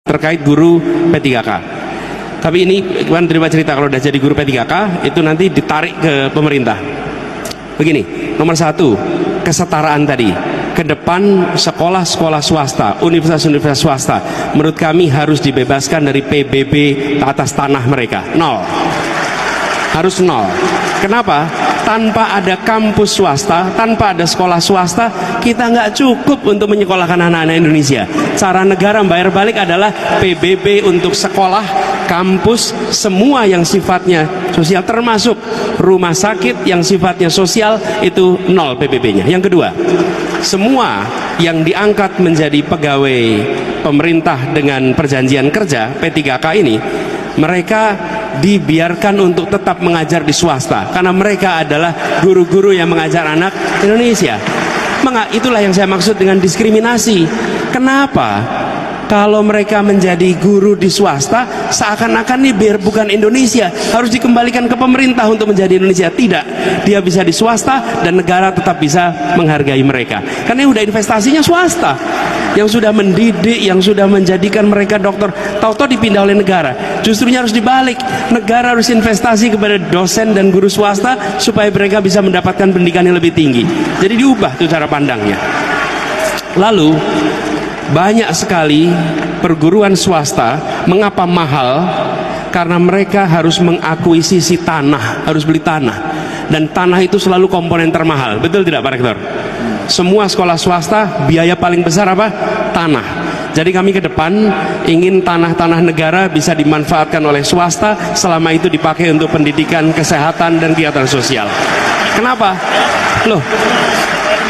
terkait guru P3K. Tapi ini kan terima cerita, kalau udah jadi guru P3K itu nanti ditarik ke pemerintah. Begini, nomor satu, kesetaraan tadi. Ke depan sekolah-sekolah swasta, universitas-universitas swasta, menurut kami harus dibebaskan dari PBB atas tanah mereka. Nol. Harus nol. Kenapa? Tanpa ada kampus swasta, tanpa ada sekolah swasta, kita nggak cukup untuk menyekolahkan anak-anak Indonesia. Cara negara bayar balik adalah PBB untuk sekolah, kampus, semua yang sifatnya sosial, termasuk rumah sakit yang sifatnya sosial, itu nol PBB-nya. Yang kedua, semua yang diangkat menjadi pegawai pemerintah dengan perjanjian kerja P3K ini, mereka dibiarkan untuk tetap mengajar di swasta karena mereka adalah guru-guru yang mengajar anak Indonesia. Itulah yang saya maksud dengan diskriminasi. Kenapa? Kalau mereka menjadi guru di swasta, seakan-akan ini biar bukan Indonesia, harus dikembalikan ke pemerintah untuk menjadi Indonesia. Tidak, dia bisa di swasta dan negara tetap bisa menghargai mereka. Karena udah investasinya swasta, yang sudah mendidik, yang sudah menjadikan mereka dokter, tahu-tahu dipindah oleh negara. Justrunya harus dibalik, negara harus investasi kepada dosen dan guru swasta supaya mereka bisa mendapatkan pendidikan yang lebih tinggi. Jadi diubah tuh cara pandangnya. Lalu banyak sekali perguruan swasta, mengapa mahal? Karena mereka harus mengakuisisi tanah, harus beli tanah, dan tanah itu selalu komponen termahal. Betul tidak Pak Rektor? Semua sekolah swasta biaya paling besar apa? Tanah. Jadi kami ke depan ingin tanah-tanah negara bisa dimanfaatkan oleh swasta, selama itu dipakai untuk pendidikan, kesehatan, dan kegiatan sosial. Kenapa? Loh,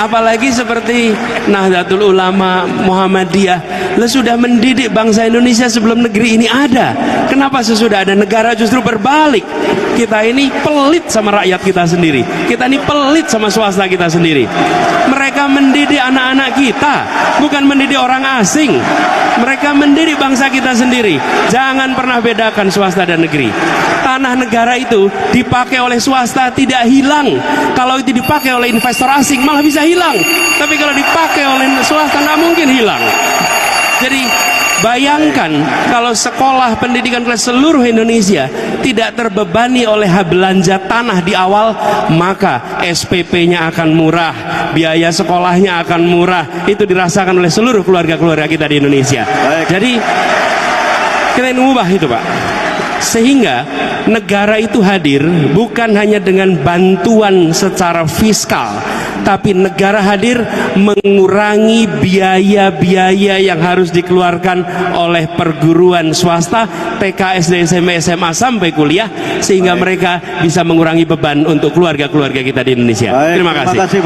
apalagi seperti Nahdlatul Ulama, Muhammadiyah, sudah mendidik bangsa Indonesia sebelum negeri ini ada. Kenapa sesudah ada negara justru berbalik? Kita ini pelit sama rakyat kita sendiri, kita ini pelit sama swasta kita sendiri. Mereka mendidik anak-anak kita, bukan mendidik orang asing. Mereka mendidik bangsa kita sendiri. Jangan pernah bedakan swasta dan negeri. Tanah negara itu dipakai oleh swasta tidak hilang. Kalau itu dipakai oleh investor asing malah bisa hilang. Tapi kalau dipakai oleh swasta nggak mungkin hilang. Jadi bayangkan kalau sekolah pendidikan kelas seluruh Indonesia tidak terbebani oleh belanja tanah di awal, maka SPP-nya akan murah, biaya sekolahnya akan murah. Itu dirasakan oleh seluruh keluarga-keluarga kita di Indonesia. Baik. Jadi kita ingin mengubah itu Pak, sehingga negara itu hadir bukan hanya dengan bantuan secara fiskal, tapi negara hadir mengurangi biaya-biaya yang harus dikeluarkan oleh perguruan swasta, TK, SD, SMP, SMA sampai kuliah, sehingga mereka bisa mengurangi beban untuk keluarga-keluarga kita di Indonesia. Terima kasih.